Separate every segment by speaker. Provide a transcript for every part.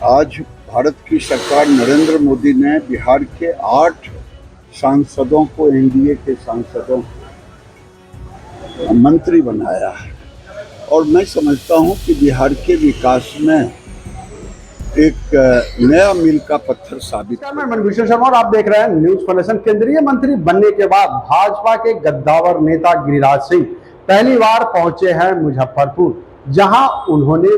Speaker 1: आज भारत की सरकार नरेंद्र मोदी ने बिहार के 8 सांसदों को एनडीए के सांसदों को मंत्री बनाया है और मैं समझता हूं कि बिहार के विकास में एक नया मील का पत्थर साबित
Speaker 2: मैं मनभूषण शर्मा और आप देख रहे हैं न्यूज फाउंडेशन। केंद्रीय मंत्री बनने के बाद भाजपा के गद्दावर नेता गिरिराज सिंह पहली बार पहुंचे हैं मुजफ्फरपुर, जहां उन्होंने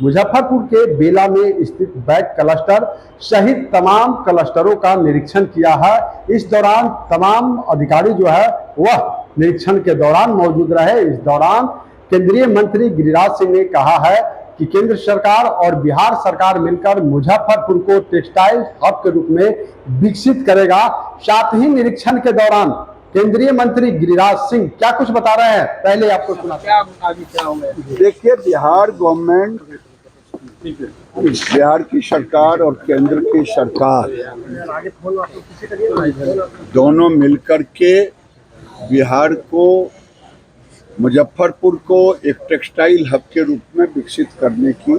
Speaker 2: मुजफ्फरपुर के बेला में स्थित बैक क्लस्टर सहित तमाम क्लस्टरों का निरीक्षण किया है। इस दौरान तमाम अधिकारी जो है वह निरीक्षण के दौरान मौजूद रहे। इस दौरान केंद्रीय मंत्री गिरिराज सिंह ने कहा है कि केंद्र सरकार और बिहार सरकार मिलकर मुजफ्फरपुर को टेक्सटाइल हब के रूप में विकसित करेगा। साथ ही निरीक्षण के दौरान केंद्रीय मंत्री गिरिराज सिंह क्या कुछ बता रहे हैं, पहले आपको सुना।
Speaker 1: देखिए, बिहार गवर्नमेंट, बिहार की सरकार और केंद्र की सरकार दोनों मिलकर के बिहार को, मुजफ्फरपुर को एक टेक्सटाइल हब के रूप में विकसित करने की,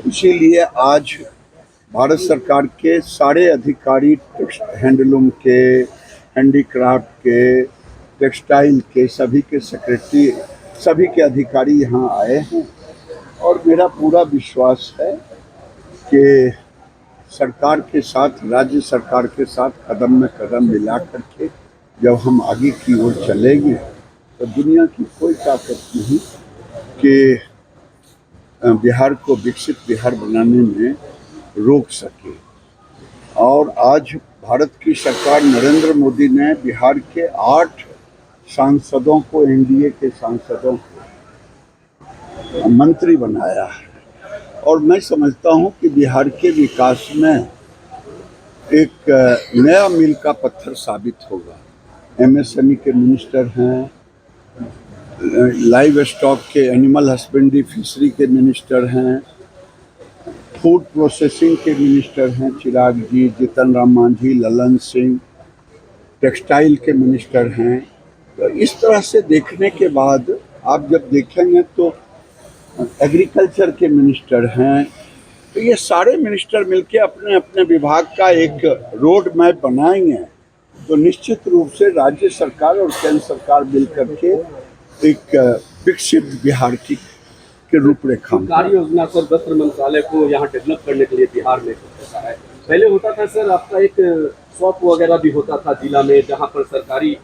Speaker 1: इसीलिए आज भारत सरकार के सारे अधिकारी, हैंडलूम के, हैंडीक्राफ्ट के, टेक्सटाइल के, सभी के सेक्रेटरी, सभी के अधिकारी यहाँ आए हैं और मेरा पूरा विश्वास है कि सरकार के साथ, राज्य सरकार के साथ कदम में कदम मिला करके जब हम आगे की ओर चलेंगे तो दुनिया की कोई ताकत नहीं कि बिहार को विकसित बिहार बनाने में रोक सके। और आज भारत की सरकार नरेंद्र मोदी ने बिहार के 8 सांसदों को, एनडीए के सांसदों को मंत्री बनाया है और मैं समझता हूं कि बिहार के विकास में एक नया मील का पत्थर साबित होगा। एमएसएमई के मिनिस्टर हैं, लाइव स्टॉक के, एनिमल हस्बेंड्री, फिशरी के मिनिस्टर हैं, फूड प्रोसेसिंग के मिनिस्टर हैं चिराग जी, जीतन राम मांझी, ललन सिंह, टेक्सटाइल के मिनिस्टर हैं। तो इस तरह से देखने के बाद आप जब देखेंगे तो एग्रीकल्चर के मिनिस्टर हैं, तो ये सारे मिनिस्टर मिलके अपने अपने विभाग का एक रोड मैप बनाएंगे तो निश्चित रूप से राज्य सरकार और केंद्र सरकार मिलकर के एक विकसित बिहार की रूपरेखा
Speaker 3: कार्य योजना सर वस्त्र मंत्रालय को यहाँ डेवलप करने के लिए बिहार में है। पहले होता था सर आपका एक शॉप वगैरह भी होता था जिला में, जहाँ पर सरकारी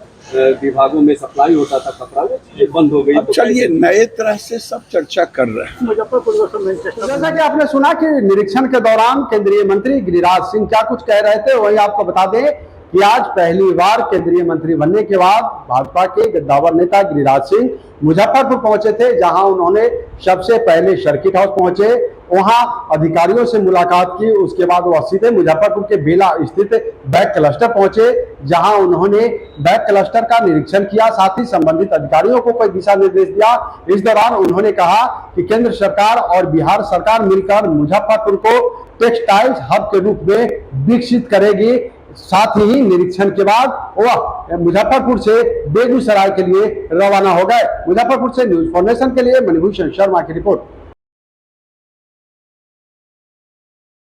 Speaker 3: विभागों में सप्लाई होता था कपड़ा, वो चीजें बंद हो गई।
Speaker 1: अब चलिए नए तरह से सब चर्चा कर रहे हैं।
Speaker 2: मुजफ्फरपुर जैसा कि आपने सुना कि निरीक्षण के दौरान केंद्रीय मंत्री गिरिराज सिंह क्या कुछ कह रहे थे, वही आपको बता दें कि आज पहली बार केंद्रीय मंत्री बनने के बाद भाजपा के गद्दावर नेता गिरिराज सिंह मुजफ्फरपुर पहुंचे थे, जहां उन्होंने सबसे पहले सर्किट हाउस पहुंचे, वहां अधिकारियों से मुलाकात की। उसके बाद वह सीधे मुजफ्फरपुर के बेला स्थित बैक क्लस्टर पहुंचे, जहां उन्होंने बैक क्लस्टर का निरीक्षण किया, साथ ही संबंधित अधिकारियों को कोई दिशा निर्देश दिया। इस दौरान उन्होंने कहा कि केंद्र सरकार और बिहार सरकार मिलकर मुजफ्फरपुर को टेक्सटाइल्स हब के रूप में विकसित करेगी। साथ ही निरीक्षण के बाद वह मुजफ्फरपुर से बेगूसराय के लिए रवाना हो गए। मुजफ्फरपुर से न्यूज फाउंडेशन के लिए मनभूषण शर्मा की रिपोर्ट।